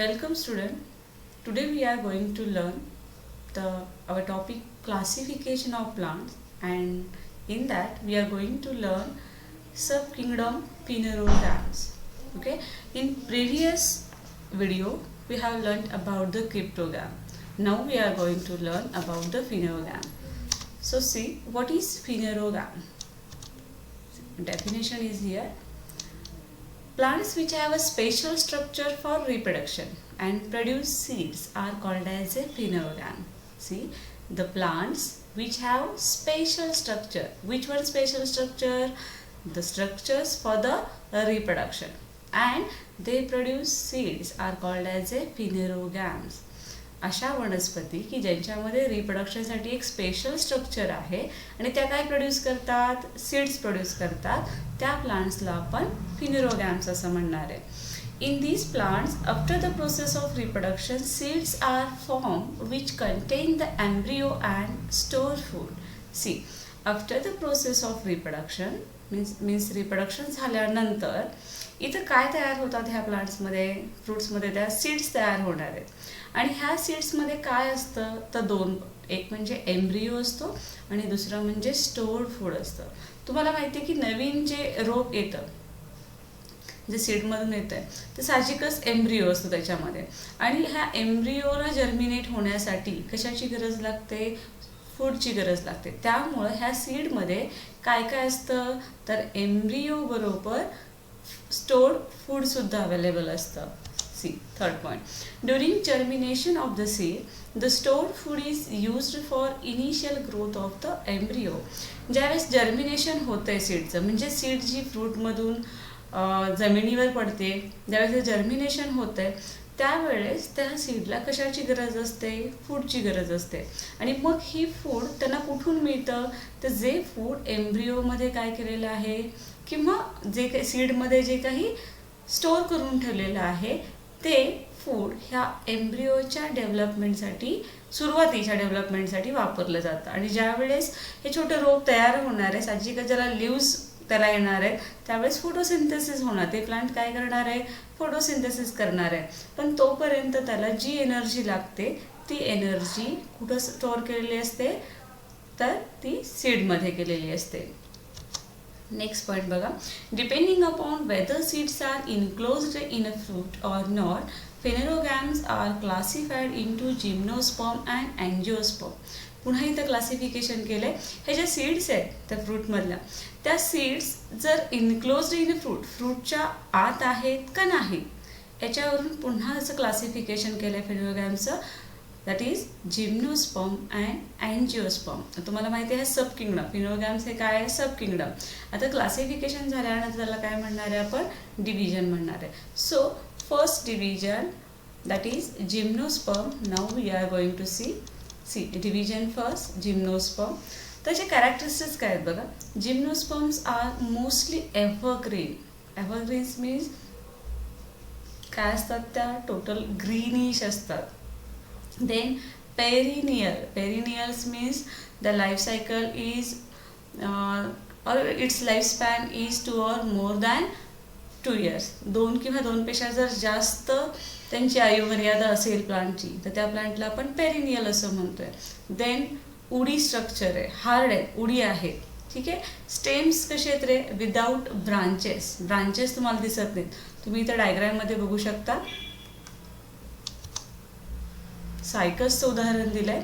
Welcome student. Today we are going to learn our topic classification of plants, and in that we are going to learn subkingdom Phanerogams. Okay. In previous video we have learned about the cryptogam. Now we are going to learn about the Phanerogam. So see what is Phanerogam. Definition is here. Plants which have a special structure for reproduction and produce seeds are called as a phanerogam. See, the plants which have special structure. Which one special structure? The structures for the reproduction and they produce seeds are called as a phanerogams. अशा वनस्पती की ज्यांच्यामध्ये रिप्रोडक्शनसाठी एक special structure आहे आणि त्या काय produce करतात, सीड्स प्रोड्यूस करतात, त्या प्लांट्सला आपण फिनेरोगॅम्स असं म्हणणार आहे. In these plants after the process of reproduction seeds are form which contain the embryo and store food. See, after the process of reproduction means reproduction झाल्यानंतर इथं काय तयार होतात ह्या प्लांट्समध्ये, फ्रूट्समध्ये त्या सीड्स तयार होणार आहेत. आणि ह्या सीड्समध्ये काय असतं तर दोन, एक म्हणजे एम्ब्रियो असतो आणि दुसरं म्हणजे स्टोर्ड फूड असतं. तुम्हाला माहिती आहे की नवीन जे रोप येतं जे सीडमधून येतं आहे ते साहजिकच एम्ब्रियो असतो त्याच्यामध्ये. आणि ह्या एम्ब्रियोला जर्मिनेट होण्यासाठी कशाची गरज लागते, फूडची गरज लागते. त्यामुळं ह्या सीडमध्ये काय काय असतं तर एम्ब्रियो बरोबर स्टोर्ड फूड सुद्धा अवेलेबल असतं. See, third point. During germination of the seed, the stored food is used for initial growth of the embryo. ज्यावेळेस जर्मिनेशन होतंय सीडचं, म्हणजे सीड जी फ्रूटमधून जमिनीवर पडते, ज्यावेळेस जर्मिनेशन होतंय त्यावेळेस त्या सीडला कशाची गरज असते, फूडची गरज असते. आणि मग ही फूड त्यांना कुठून मिळतं तर जे फूड एम्ब्रियोमध्ये काय केलेलं आहे किंवा जे काही सीडमध्ये जे काही स्टोअर करून ठेवलेलं आहे ते फूड ह्या एम्ब्रियोच्या डेव्हलपमेंटसाठी, सुरुवातीच्या डेव्हलपमेंटसाठी वापरलं जातं. आणि ज्यावेळेस हे छोटे रोप तयार होणार आहे, साहजिकच ज्याला लिव्स त्याला येणार आहे, त्यावेळेस फोटोसिंथेसिस होणार. ते प्लांट काय करणार आहे, फोटोसिंथेसिस करणार आहे. पण तोपर्यंत त्याला जी एनर्जी लागते ती एनर्जी कुठं स्टोअर केलेली असते तर ती सीडमध्ये केलेली असते. नेक्स्ट पॉइंट बघा. Depending upon whether seeds are enclosed in a fruit or not, phanerogams are classified into gymnosperm and angiosperm. पुन्हा इथं क्लासिफिकेशन केलं आहे. हे ज्या सीड्स आहेत त्या फ्रूटमधल्या, त्या सीड्स जर इनक्लोज्ड इन अ फ्रूट, फ्रूटच्या आत आहेत का नाही याच्यावरून पुन्हा असं क्लासिफिकेशन केलं आहे फेनेरोगॅम्सचं. That is gymnosperm and angiosperm. तुम्हाला माहिती आहे सब किंगडम, फिनेरोगॅम्स हे काय आहे, सब किंगडम. आता क्लासिफिकेशन झाल्यानंतर त्याला काय म्हणणार आहे आपण, डिव्हिजन म्हणणार आहे. So first division that is gymnosperm. Now we are going to see division first gymnosperm. त्याचे कॅरेक्टरिस्टिक्स काय आहेत बघा. Gymnosperms are mostly evergreen. Evergreens means काय असतात, त्या टोटल ग्रीनिश असतात. Then perennial. Perennials means the life cycle is or its lifespan is 2 or more than 2 years. 2 किंवा 2 पेक्षा जर जास्त त्यांची आयुमर्यादा असेल प्लांटची तर त्या प्लांटला आपण पेरिनियल असं म्हणतोय. देन उडी स्ट्रक्चर आहे, हार्ड आहे, उडी आहे. ठीक आहे. स्टेम्स कसे आहेत रे, विदाउट ब्रांचेस. ब्रांचेस तुम्हाला दिसत नाहीत, तुम्ही इथं डायग्राममध्ये बघू शकता. सायकसचं उदाहरण दिलं आहे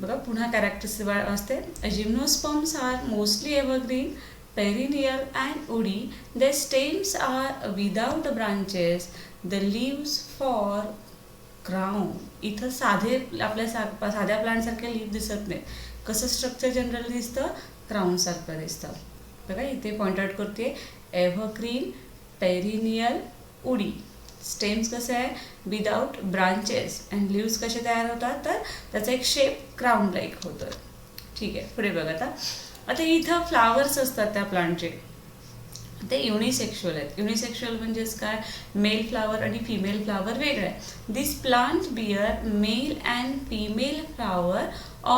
बघा. पुन्हा कॅरेक्टरिस्टिक वाचते. Gymnosperms are mostly evergreen, perennial and woody. The stems are without branches. The leaves for crown. इथं साधे आपल्या साध्या प्लांटसारखे लिव्ह दिसत नाहीत. कसं स्ट्रक्चर जनरल दिसतं, क्राउनसारखं दिसतं बघा. इथे पॉइंट आउट करते एव्हरग्रीन, पेरिनियल, उडी. स्टेम्स कसे आहे, विदाउट ब्रांचेस अँड लिव्स कसे तयार होतात तर त्याचा एक शेप क्राउन लाईक होतं. ठीक आहे. पुढे बघा. आता इथं फ्लावर्स असतात त्या प्लांटचे, ते युनिसेक्शुअल आहेत. युनिसेक्शुअल म्हणजेच काय, मेल फ्लावर आणि फिमेल फ्लावर वेगळं आहे. This plant bear male and female flower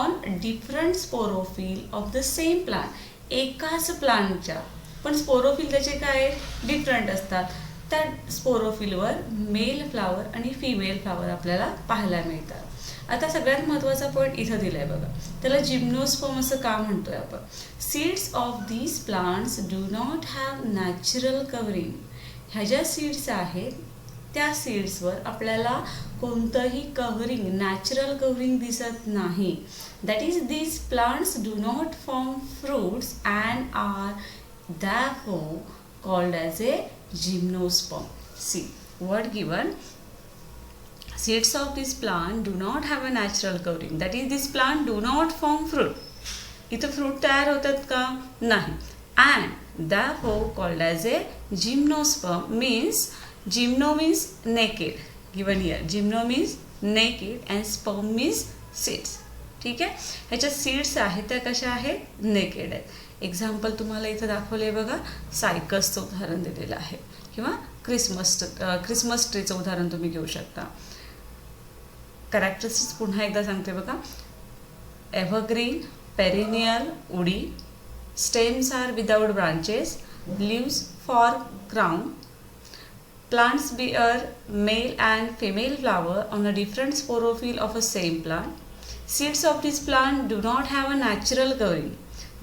on different sporophyll of the same plant. एकाच प्लांटच्या पण स्पोरोफिल त्याचे काय डिफरंट असतात. त्या स्पोरोफिलवर मेल फ्लावर आणि फिमेल फ्लावर आपल्याला पाहायला मिळतात. आता सगळ्यात महत्त्वाचा पॉईंट इथं दिलाय बघा, त्याला जिम्नोस्पर्म असं का म्हणतोय आपण. Seeds of these plants do not have natural covering. ह्या ज्या सीड्स आहेत त्या सीड्सवर आपल्याला कोणतंही कव्हरिंग, नॅचरल कव्हरिंग दिसत नाही. That is these plants do not form fruits and are therefore called as a gymnosperm. See, word given, seeds of this plant do not have a natural covering. That is, this plant do not form fruit. इथं fruit तयार होतात का? नाही. And therefore called as a gymnosperm means, gymno means naked, given here. Gymno means naked and sperm means seeds. ठीक आहे. ह्याच्या seeds आहेत त्या कशा आहेत? नेकेड आहेत. एक्झाम्पल तुम्हाला इथं दाखवले बघा, सायकसचं उदाहरण दिलेलं आहे किंवा क्रिसमस ट्रीचं उदाहरण तुम्ही घेऊ शकता. कॅरेक्टरिस्टिक्स पुन्हा एकदा सांगते बघा. Evergreen, perennial, woody. Stems are without branches. Leaves for crown. Plants bear male and female flower on a different sporophyll of a same plant. Seeds of this plant do not have a natural covering.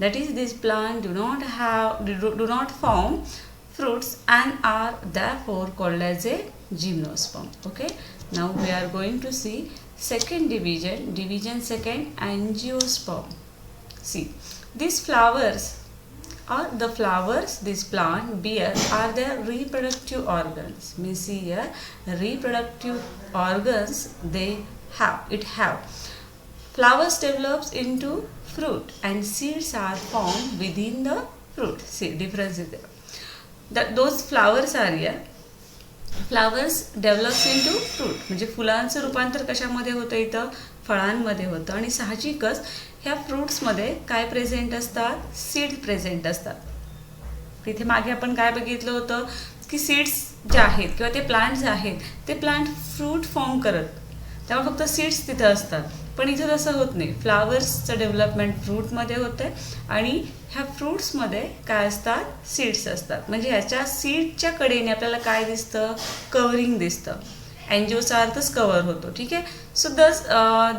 That is, this plant do not form fruits and are therefore called as a gymnosperm. Okay. Now we are going to see second division. Division second, angiosperm. See, these flowers or the flowers this plant bear are their reproductive organs. Means here reproductive organs they have. Flowers develops into fruit and seeds are formed within the fruit. See, difference is there. Those flowers are here. Flowers develops into fruit. म्हणजे फुलांचं रूपांतर कशामध्ये होतं? इथं फळांमध्ये होतं. आणि साहजिकच ह्या फ्रूट्समध्ये काय प्रेझेंट असतात? सीड प्रेझेंट असतात. तिथे मागे आपण काय बघितलं होतं की सीड्स जे आहेत किंवा ते प्लांट्स आहेत ते प्लांट फ्रूट फॉर्म करत, त्यामुळे फक्त सीड्स तिथे असतात. पण इथं तसं होत नाही. फ्लावर्सचं डेव्हलपमेंट फ्रूटमध्ये होतं आणि ह्या फ्रूट्समध्ये काय असतात? सीड्स असतात. म्हणजे ह्याच्या सीडच्या कडेने आपल्याला काय दिसतं? कव्हरिंग दिसतं. एन्जिओचा अर्थच कव्हर होतो. ठीक आहे. So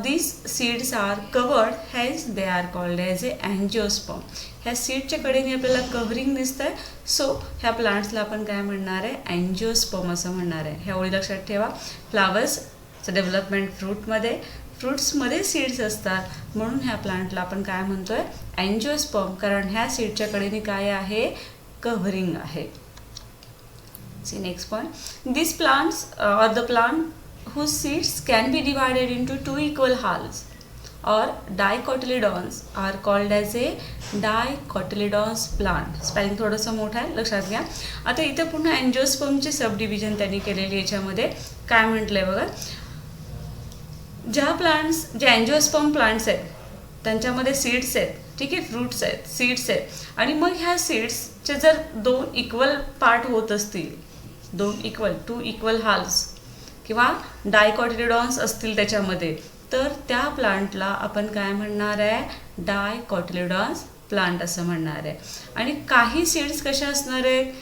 these seeds are covered, hence they are called as a angiosperm. ह्या सीडच्या कडेने आपल्याला कव्हरिंग दिसतंय, सो ह्या प्लांट्सला आपण काय म्हणणार आहे? अँजिओस्पर्म असं म्हणणार आहे. ह्या ओळी लक्षात ठेवा. फ्लावर्सचं डेव्हलपमेंट फ्रूटमध्ये, फ्रूट्समध्ये सीड्स असतात म्हणून ह्या प्लांटला आपण काय म्हणतोय? अँजिओस्पर्म. कारण ह्या सीडच्या कडेने काय आहे? कव्हरिंग आहे. See, next point. These plants or the plant whose seeds can be divided into two equal halves or dicotyledons are called as a dicotyledons plant. Spelling थोडंसं मोठं आहे, लक्षात घ्या. आता इथे पुन्हा अँजिओस्पर्मची सब डिव्हिजन त्यांनी केलेली. याच्यामध्ये काय म्हटलंय बघा, जे अँजिओस्पर्म प्लांट्स आहेत त्यांच्यामध्ये सीड्स आहेत. ठीक आहे. फ्रूट्स आहेत, सीड्स आहेत. आणि मग ह्या सीड्सचे जर दोन इक्वल पार्ट होत असतील, टू इक्वल हाल्स किंवा डायकॉटिलिडॉन्स असतील त्याच्यामध्ये, तर त्या प्लांटला आपण काय म्हणणार आहे? डायकॉटिलिडॉन्स प्लांट असं म्हणणार आहे. आणि काही सीड्स कशा असणार आहेत?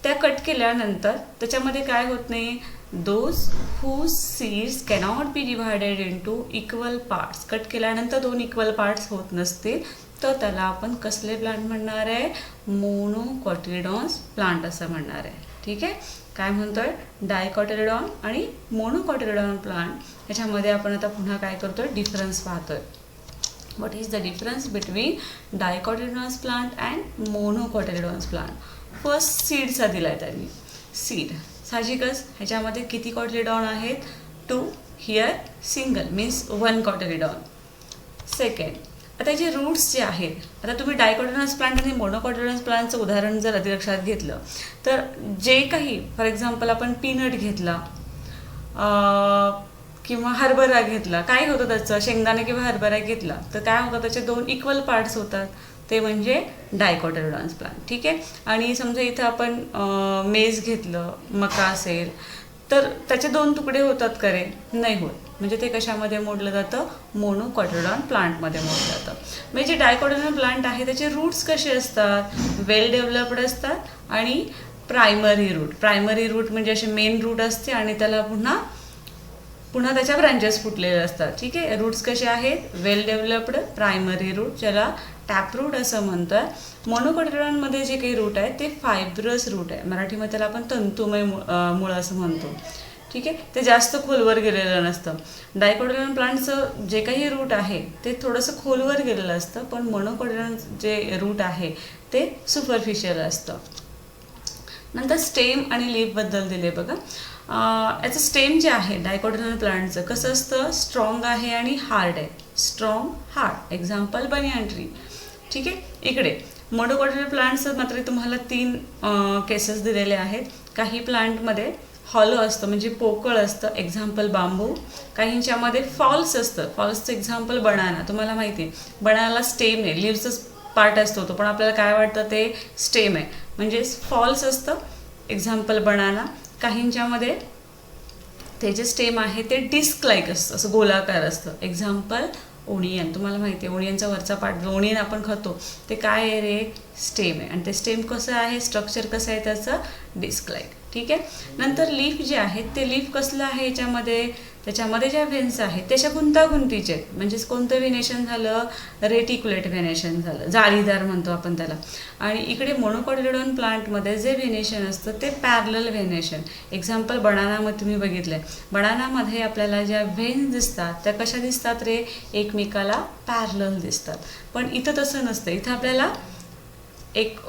त्या कट केल्यानंतर त्याच्यामध्ये काय होत नाही? Those whose seeds cannot be divided into equal parts. Cut केल्यानंतर दोन इक्वल पार्ट्स होत नसतील तर त्याला आपण कसले प्लांट म्हणणार आहे? मोनोकॉटिलिडॉन्स प्लांट असं म्हणणार आहे. ठीक आहे. काय म्हणतोय? डायकॉटिलिडॉन आणि मोनोकॉटिलिडॉन प्लांट. ह्याच्यामध्ये आपण आता पुन्हा काय करतोय? डिफरन्स पाहतोय. What is the difference between dicotyledons plant and monocotyledons plant? First सीडचा दिलाय त्यांनी. सीड साहजिकच ह्याच्यामध्ये किती कॉटिलिडॉन आहेत? 2. Here single means 1 cotyledon. Second, आता जे रूट्स जे आहेत, आता तुम्ही डायकॉटिलिडॉन्स प्लांट आणि मोनोकॉटिलिडॉन्स प्लांटचं उदाहरण जर आधी लक्षात घेतलं तर जे काही फॉर एक्झाम्पल आपण पीनट घेतला किंवा हरभरा घेतला, काय होतं त्याचं? शेंगदाणे किंवा हरभरा घेतला तर काय होतं? त्याचे दोन इक्वल पार्ट्स होतात, ते म्हणजे डायकॉटिलिडॉन्स प्लांट. ठीक आहे. आणि समजा इथं आपण मेज घेतलं, मका असेल तर त्याचे दोन तुकडे होतात का रे? नाही होत. म्हणजे ते कशामध्ये मोडलं जातं? मोनोकॉटिलिडॉन प्लांटमध्ये मोडलं जातं. म्हणजे जे डायकॉटिलिडॉन प्लांट आहे त्याचे रूट्स कसे असतात? वेल डेव्हलप्ड असतात आणि प्रायमरी रूट. प्रायमरी रूट म्हणजे असे मेन रूट असते आणि त्याला पुन्हा त्याच्या ब्रांचेस फुटलेले असतात. ठीक आहे. रूट्स कसे आहेत? वेल डेव्हलप्ड प्रायमरी रूट, ज्याला टॅपरूट असं म्हणतात. मोनोकोटिलिडॉनमध्ये जे काही रूट आहे ते फायब्रस रूट आहे. मराठीमध्ये त्याला आपण तंतुमय मूळ असं म्हणतो. ठीक आहे. ते जास्त खोलवर गेलेलं नसतं. डायकोटिलिडॉन प्लांटचं जे काही रूट आहे ते थोडंसं खोलवर गेलेलं असतं, पण मोनोकोटिलिडॉन जे रूट आहे ते सुपरफिशियल असतं. नंतर स्टेम आणि लीफबद्दल दिले बघा. याचं स्टेम जे आहे डायकोटिलिडॉन प्लांटचं कसं असतं? स्ट्रॉंग आहे आणि हार्ड आहे. Strong, hard. Example banyan tree. ठीक आहे. इकडे मोनोकोटिलिडॉन प्लांटचं मात्र तुम्हाला 3 केसेस दिलेले आहेत. काही प्लांटमध्ये हॉलो असतं म्हणजे पोकळ असतं. एक्झाम्पल बांबू. काहींच्यामध्ये फॉल्स असतं. फॉल्सचं एक्झाम्पल बनाना. तुम्हाला माहिती आहे बनानाला स्टेम आहे, लिव्हचं पार्ट असतो तो, पण आपल्याला काय वाटतं ते स्टेम आहे म्हणजे फॉल्स असतं. Example banana. काहींच्यामध्ये ते जे स्टेम आहे ते डिस्क लाईक असतं, असं गोलाकार असतं. Example onion. तुम्हाला माहिती आहे ओनियनचा वरचा पार्ट जो ओनियन आपण खातो ते काय आहे रे? स्टेम आहे. आणि ते स्टेम कसं आहे? स्ट्रक्चर कसं आहे त्याचं? Disc like. ठीक आहे. नंतर लीफ जे आहेत ते लीफ कसलं आहे? त्याच्यामध्ये ज्या व्हेन्स आहेत त्याच्या गुंतागुंतीचे, म्हणजेच कोणतं व्हेनेशन झालं? रेटिक्युलेट व्हेनेशन झालं, जाळीदार म्हणतो आपण त्याला. आणि इकडे मोनोकोटिलिडॉन प्लांटमध्ये जे व्हेनेशन असतं ते पॅरलल व्हेनेशन. एक्झाम्पल बनानामध्ये तुम्ही बघितलं आहे, बनानामध्ये आपल्याला ज्या व्हेन्स दिसतात त्या कशा दिसतात रे? एकमेकाला पॅरलल दिसतात. पण इथं तसं नसतं. इथं आपल्याला एक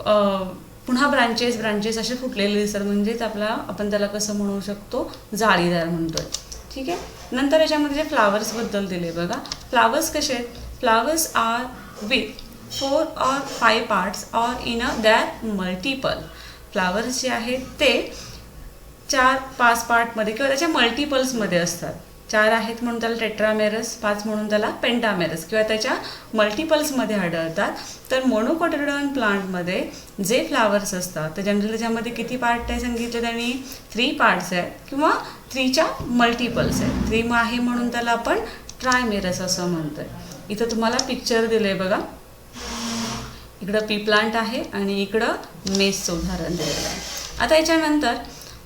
पुन्हा ब्रांचेस असे फुटलेले दिसतात, म्हणजेच आपण त्याला कसं म्हणू शकतो? जाळीदार म्हणतोय. ठीक आहे. नंतर याच्यामध्ये जे फ्लावर्सबद्दल दिले बघा. फ्लावर्स कसे आहेत? Flowers are with 4 or 5 parts or in that multiple. Flowers जे आहेत ते 4-5 पार्टमध्ये किंवा त्याच्या मल्टिपल्समध्ये असतात. 4 आहेत म्हणून त्याला टेट्रामेरस, 5 म्हणून त्याला पेंटामेरस किंवा त्याच्या मल्टिपल्समध्ये आढळतात. तर मोनोकोटिलिडॉन प्लांटमध्ये जे फ्लावर्स असतात तर जनरली त्याच्यामध्ये किती पार्ट आहे सांगितलं त्यांनी? 3 पार्ट्स आहेत किंवा 3च्या मल्टिपल्स आहेत. 3 आहे म्हणून त्याला आपण ट्रायमेरस असं म्हणतोय. इथं तुम्हाला पिक्चर दिले बघा. इकडं पी प्लांट आहे आणि इकडं मेसचं उदाहरण दिलेलं आहे. आता याच्यानंतर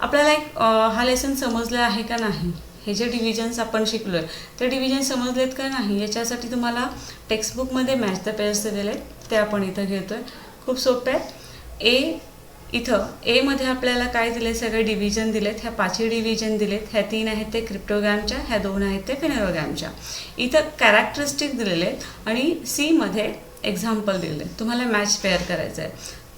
आपल्याला एक हा लेसन समजला आहे का नाही? हे जे डिव्हिजन्स आपण शिकलो आहे ते डिव्हिजन समजलेत का नाही याच्यासाठी तुम्हाला टेक्स्टबुकमध्ये मॅच द पेअर्स दिलेले आहेत ते आपण इथं घेतो आहे. खूप सोपे आहेत. इथं एमध्ये आपल्याला काय दिले? सगळे डिव्हिजन दिलेत. ह्या 5 डिव्हिजन दिलेत. ह्या 3 आहेत ते क्रिप्टोगॅमच्या, ह्या 2 आहेत ते फेनोरोगॅमच्या. इथं कॅरेक्टरिस्टिक दिलेले आहेत आणि सीमध्ये एक्झाम्पल दिले. तुम्हाला मॅच पेअर करायचं आहे.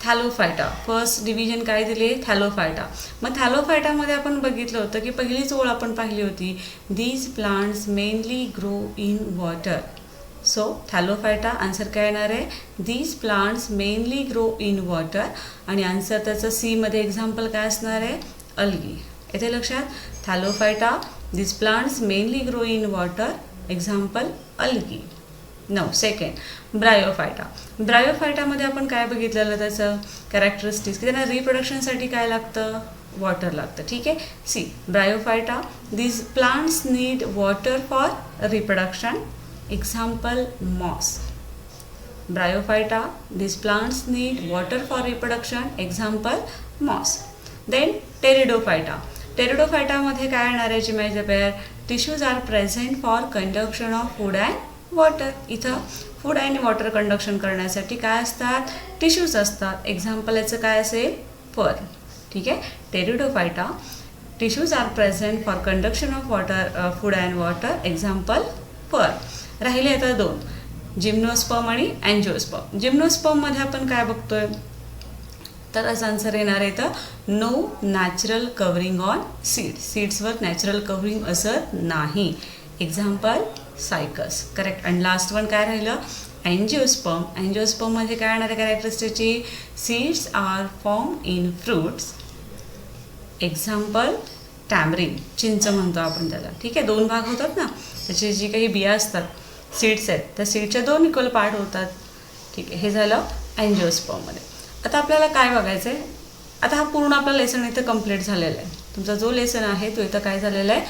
थॅलोफायटा फर्स्ट डिव्हिजन काय दिले? थॅलोफायटा. मग थॅलोफायटामध्ये आपण बघितलं होतं की पहिलीच ओळ आपण पाहिली होती, these plants mainly grow in water. So thallophyta answer काय येणार आहे? These plants mainly grow in water. आणि आन्सर त्याचं सीमध्ये एक्झाम्पल काय असणार आहे? अल्गी. येथे लक्षात? Thallophyta, these plants mainly grow in water. Example algae. No. Second bryophyta. ब्रायोफायटामध्ये आपण काय बघितलेलं त्याचं कॅरेक्टरिस्टिक्स की त्यांना रिप्रोडक्शनसाठी काय लागतं? वॉटर लागतं. ठीक आहे. See bryophyta, these plants need water for reproduction. Example moss. Bryophyta, these plants need water for reproduction. Example moss. Then pteridophyta. टेरिडोफायटामध्ये काय येणार आहे? Match the pair. Tissues are present for conduction of food and water. इथं food and water conduction करण्यासाठी काय असतात? Tissues असतात. Example याचं काय असेल? फर. ठीक आहे. Pteridophyta, tissues are present for conduction of water food and water. Example fir. राहिले आता 2, जिम्नोस्पर्म आणि अँजिओस्पर्म. जिम्नोस्पर्ममध्ये आपण काय बघतोय? तर असं आन्सर येणार आहे तर no natural covering on seeds. सीड्सवर नॅचरल कव्हरिंग असत नाही. Example cycas. करेक्ट. आणि लास्ट वन काय राहिलं? अँजिओस्पर्म. अँजिओस्पर्ममध्ये काय येणार आहे कॅरेक्टरिस्टिकची? Seeds are form in fruits. Example tamarind. चिंच म्हणतो आपण त्याला. ठीक आहे. 2 भाग होतात ना त्याचे, जी काही बिया असतात सीड्स आहेत त्या सीडच्या 2 इक्वल पार्ट होतात. ठीक आहे. हे झालं अँजिओस्पर्ममध्ये. आता आपल्याला काय बघायचं आहे? आता हा पूर्ण आपला लेसन इथं कंप्लीट झालेला आहे. तुमचा जो लेसन आहे तो इथं काय झालेला आहे?